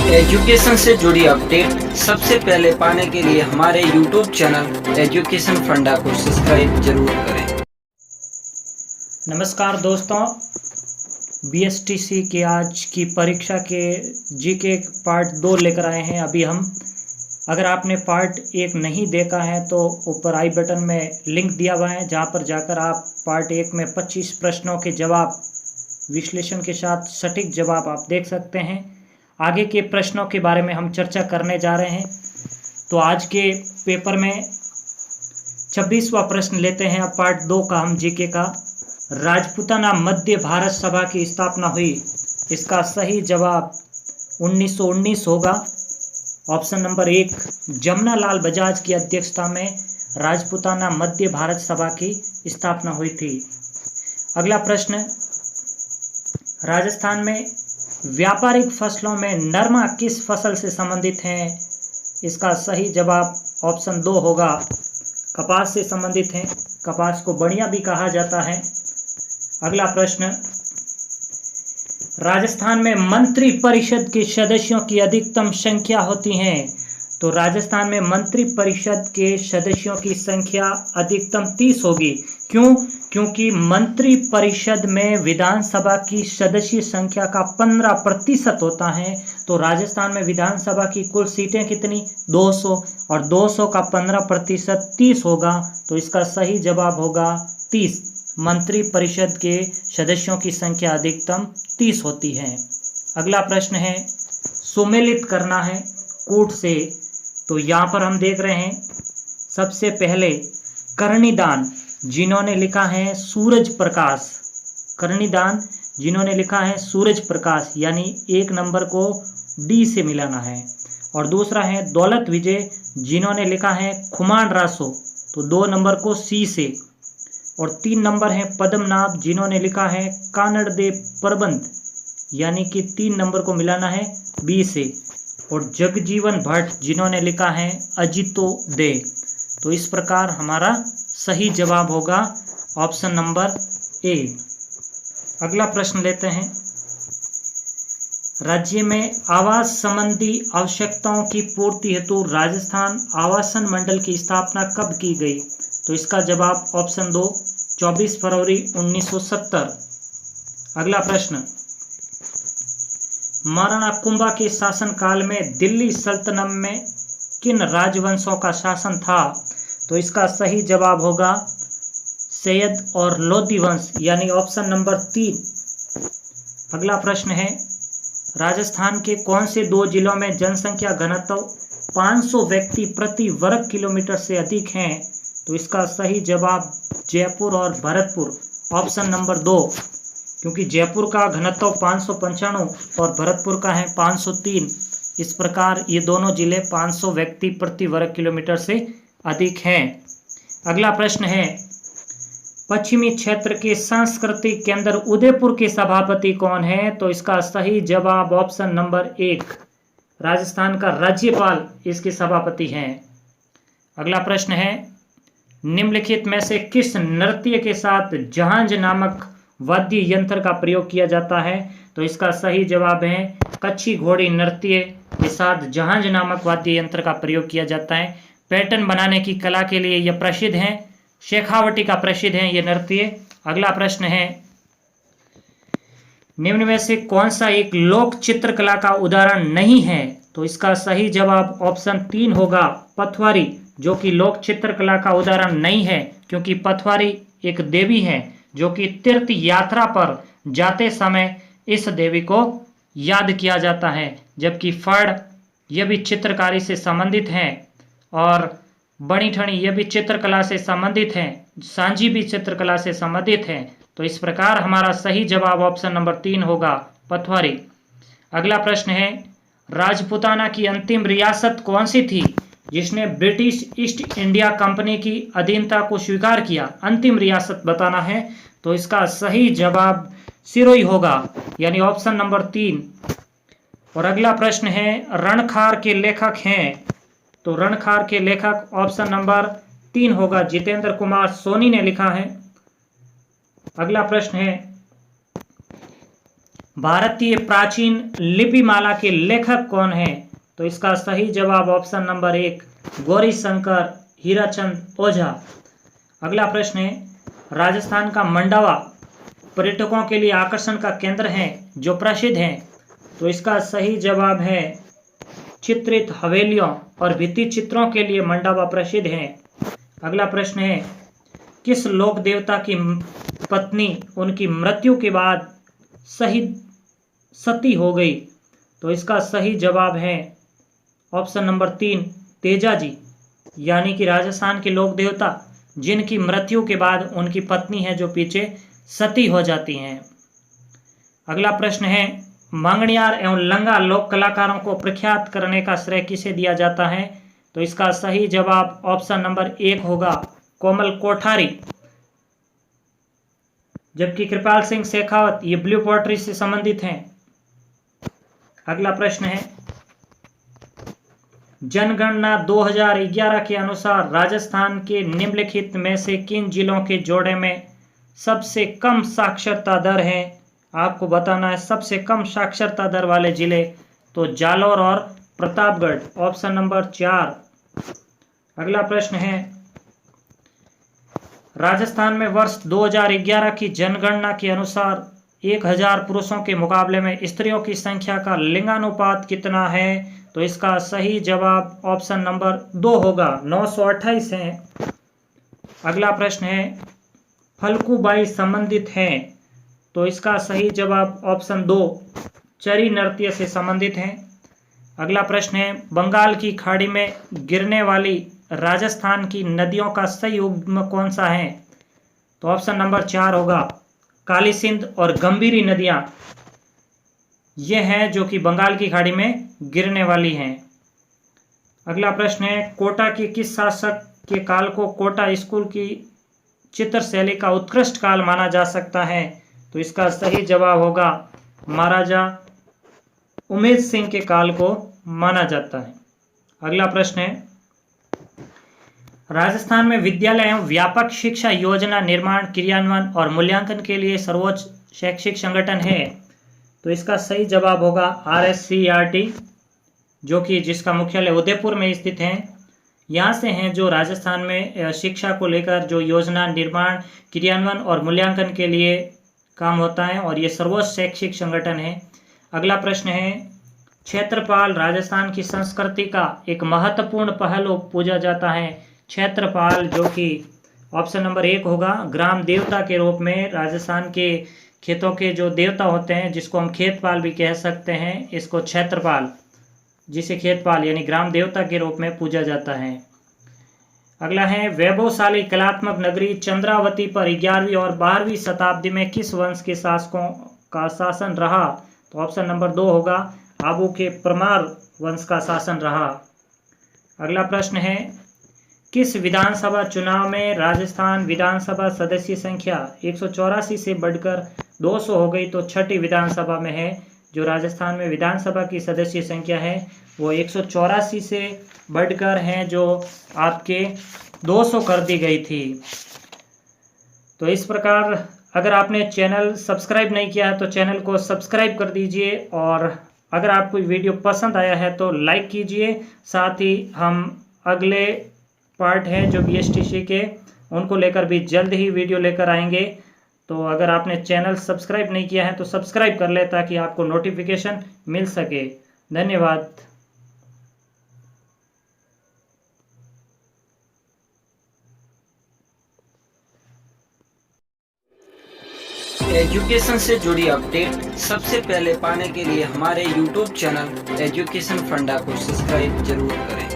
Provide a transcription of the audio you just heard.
Education से जुड़ी update सबसे पहले पाने के लिए हमारे YouTube चैनल एजुकेशन फंडा को सब्सक्राइब जरूर करें। नमस्कार दोस्तों, BSTC की आज की परीक्षा के जीके पार्ट 2 लेकर आए हैं। अभी हम अगर आपने पार्ट 1 नहीं देखा है तो ऊपर आई बटन में लिंक दिया हुआ है, जहां पर जाकर आप पार्ट 1 में 25 प्रश्नों के जवाब विश्लेषण के साथ सटीक जवाब आप देख सकते हैं। आगे के प्रश्नों के बारे में हम चर्चा करने जा रहे हैं। तो आज के पेपर में 26वां प्रश्न लेते हैं। अब पार्ट 2 का हम जीके का। राजपूताना मध्य भारत सभा की स्थापना हुई, इसका सही जवाब 1919 होगा। ऑप्शन नंबर 1 जमनालाल बजाज की अध्यक्षता में राजपूताना मध्य भारत सभा की स्थापना हुई थी। अगला प्रश्न, राजस्थान में व्यापारिक फसलों में नरमा किस फसल से संबंधित हैं? इसका सही जवाब ऑप्शन 2 होगा, कपास से संबंधित हैं। कपास को बढ़िया भी कहा जाता है। अगला प्रश्न, राजस्थान में मंत्री परिषद के सदस्यों की अधिकतम संख्या होती है। तो राजस्थान में मंत्री परिषद के सदस्यों की संख्या अधिकतम 30 होगी। क्यों? क्योंकि मंत्री परिषद में विधानसभा की सदस्य संख्या का 15% होता है। तो राजस्थान में विधानसभा की कुल सीटें कितनी? 200, और 200 का 15% 30 होगा। तो इसका सही जवाब होगा 30। मंत्री परिषद के सदस्यों की संख्या अधिकतम 30 होती है। अगला प्रश्न है, सुमेलित करना है कूट से। तो यहाँ पर हम देख रहे हैं सबसे पहले कर्णिदान जिन्होंने लिखा है सूरज प्रकाश। कर्णिदान जिन्होंने लिखा है सूरज प्रकाश, यानी 1 नंबर को डी से मिलाना है। और दूसरा है दौलत विजय जिन्होंने लिखा है खुमान रासो, तो 2 नंबर को सी से। और 3 नंबर है पद्मनाभ जिन्होंने लिखा है कानड़ दे प्रबंध, यानी कि 3 नंबर को मिलाना है बी से। और जगजीवन भट्ट जिन्होंने लिखा है अजितो दे। तो इस प्रकार हमारा सही जवाब होगा ऑप्शन नंबर ए। अगला प्रश्न लेते हैं, राज्य में आवास संबंधी आवश्यकताओं की पूर्ति हेतु राजस्थान आवासन मंडल की स्थापना कब की गई? तो इसका जवाब ऑप्शन 2 24 फरवरी 1970। अगला प्रश्न, महाराणा कुंभा के शासनकाल में दिल्ली सल्तनत में किन राजवंशों का शासन था? तो इसका सही जवाब होगा सैयद और लोधी वंश, यानी ऑप्शन नंबर 3। अगला प्रश्न है, राजस्थान के कौन से 2 जिलों में जनसंख्या घनत्व 500 व्यक्ति प्रति वर्ग किलोमीटर से अधिक हैं? तो इसका सही जवाब जयपुर और भरतपुर, ऑप्शन नंबर 2। क्योंकि जयपुर का घनत्व 595 और भरतपुर का है 503। इस प्रकार ये दोनों जिले 500 व्यक्ति प्रति वर्ग किलोमीटर से अधिक हैं। अगला प्रश्न है, पश्चिमी क्षेत्र के सांस्कृतिक केंद्र उदयपुर के सभापति कौन है? तो इसका सही जवाब ऑप्शन नंबर 1 राजस्थान का राज्यपाल इसके सभापति हैं। अगला प्रश्न है, निम्नलिखित में से किस नृत्य के साथ जहांज नामक वाद्य यंत्र का प्रयोग किया जाता है? तो इसका सही जवाब है कच्छी घोड़ी नृत्य के साथ जहांज नामक वाद्य यंत्र का प्रयोग किया जाता है। पैटर्न बनाने की कला के लिए यह प्रसिद्ध है, शेखावटी का प्रसिद्ध है ये नृत्य। अगला प्रश्न है, निम्न में से कौन सा एक लोक चित्रकला का उदाहरण नहीं है? तो इसका सही जवाब ऑप्शन 3 होगा, पथवारी, जो कि लोक चित्रकला का उदाहरण नहीं है। क्योंकि पथवारी एक देवी है जो कि तीर्थ यात्रा पर जाते समय इस देवी को याद किया जाता है। जबकि फड़ यह भी चित्रकारी से संबंधित हैं, और बनी ठनी यह भी चित्रकला से संबंधित हैं, सांझी भी चित्रकला से संबंधित हैं। तो इस प्रकार हमारा सही जवाब ऑप्शन नंबर 3 होगा, पथवारी। अगला प्रश्न है, राजपूताना की अंतिम रियासत कौन सी थी जिसने ब्रिटिश ईस्ट इंडिया कंपनी की अधीनता को स्वीकार किया? अंतिम रियासत बताना है। तो इसका सही जवाब सिरोही होगा, यानी ऑप्शन नंबर 3। और अगला प्रश्न है, रणखार के लेखक हैं? तो रणखार के लेखक ऑप्शन नंबर 3 होगा, जितेंद्र कुमार सोनी ने लिखा है। अगला प्रश्न है, भारतीय प्राचीन लिपिमाला के लेखक कौन है? तो इसका सही जवाब ऑप्शन नंबर 1 गौरी शंकर हीराचंद ओझा। अगला प्रश्न है, राजस्थान का मंडावा पर्यटकों के लिए आकर्षण का केंद्र है जो प्रसिद्ध है। तो इसका सही जवाब है चित्रित हवेलियों और भित्ति चित्रों के लिए मंडावा प्रसिद्ध है। अगला प्रश्न है, किस लोक देवता की पत्नी उनकी मृत्यु के बाद सती हो गई? तो इसका सही जवाब है ऑप्शन नंबर 3 तेजा जी, यानी कि राजस्थान के लोक देवता जिनकी मृत्यु के बाद उनकी पत्नी है जो पीछे सती हो जाती हैं। अगला प्रश्न है, मांगणियार एवं लंगा लोक कलाकारों को प्रख्यात करने का श्रेय किसे दिया जाता है? तो इसका सही जवाब ऑप्शन नंबर 1 होगा कोमल कोठारी, जबकि कृपाल सिंह शेखावत ये ब्लू पोएट्री से संबंधित हैं। अगला प्रश्न है, जनगणना 2011 के अनुसार राजस्थान के निम्नलिखित में से किन जिलों के जोड़े में सबसे कम साक्षरता दर है? आपको बताना है सबसे कम साक्षरता दर वाले जिले। तो जालौर और प्रतापगढ़, ऑप्शन नंबर 4। अगला प्रश्न है, राजस्थान में वर्ष 2011 की जनगणना के अनुसार 1000 पुरुषों के मुकाबले में स्त्रियों की संख्या का लिंगानुपात कितना है? तो इसका सही जवाब ऑप्शन नंबर 2 होगा, 928 है। अगला प्रश्न है, फल्गुबाई संबंधित हैं? तो इसका सही जवाब ऑप्शन 2 चरी नृत्य से संबंधित है। अगला प्रश्न है, बंगाल की खाड़ी में गिरने वाली राजस्थान की नदियों का सही उद्गम कौन सा है? तो ऑप्शन नंबर 4 होगा काली सिंध और गंभीरी नदियां ये हैं जो कि बंगाल की खाड़ी में गिरने वाली हैं। अगला प्रश्न है, कोटा के किस शासक के काल को कोटा स्कूल की चित्रशैली का उत्कृष्ट काल माना जा सकता है? तो इसका सही जवाब होगा महाराजा उमेद सिंह के काल को माना जाता है। अगला प्रश्न है, राजस्थान में विद्यालय एवं व्यापक शिक्षा योजना निर्माण क्रियान्वयन और मूल्यांकन के लिए सर्वोच्च शैक्षिक संगठन है। तो इसका सही जवाब होगा RSCERT, जो कि जिसका मुख्यालय उदयपुर में स्थित है। यहाँ से हैं जो राजस्थान में शिक्षा को लेकर जो योजना निर्माण क्रियान्वयन और मूल्यांकन के लिए काम होता है, और ये सर्वोच्च शैक्षिक संगठन है। अगला प्रश्न है, क्षेत्रपाल राजस्थान की संस्कृति का एक महत्वपूर्ण पहलू पूजा जाता है। क्षेत्रपाल जो कि ऑप्शन नंबर 1 होगा ग्राम देवता के रूप में राजस्थान के खेतों के जो देवता होते हैं, जिसको हम खेतपाल भी कह सकते हैं, इसको क्षेत्रपाल, जिसे खेतपाल यानी ग्राम देवता के रूप में पूजा जाता है। अगला है, वैभवशाली कलात्मक नगरी चंद्रावती पर 11वीं और 12वीं शताब्दी में किस वंश के शासकों का शासन रहा? तो ऑप्शन नंबर 2 होगा आबू के परमार वंश का शासन रहा। अगला प्रश्न है, किस विधानसभा चुनाव में राजस्थान विधानसभा सदस्य संख्या 184 से बढ़कर 200 हो गई? तो छठी विधानसभा में है। जो राजस्थान में विधानसभा की सदस्य संख्या है वो 184 से बढ़कर है जो आपके 200 कर दी गई थी। तो इस प्रकार अगर आपने चैनल सब्सक्राइब नहीं किया है तो चैनल को सब्सक्राइब कर दीजिए, और अगर आपको वीडियो पसंद आया है तो लाइक कीजिए। साथ ही हम अगले पार्ट हैं जो BSTC के, उनको लेकर भी जल्द ही वीडियो लेकर आएंगे। तो अगर आपने चैनल सब्सक्राइब नहीं किया है तो सब्सक्राइब कर ले ताकि आपको नोटिफिकेशन मिल सके। धन्यवाद। एजुकेशन से जुड़ी अपडेट सबसे पहले पाने के लिए हमारे YouTube चैनल एजुकेशन फंडा को सब्सक्राइब जरूर करें।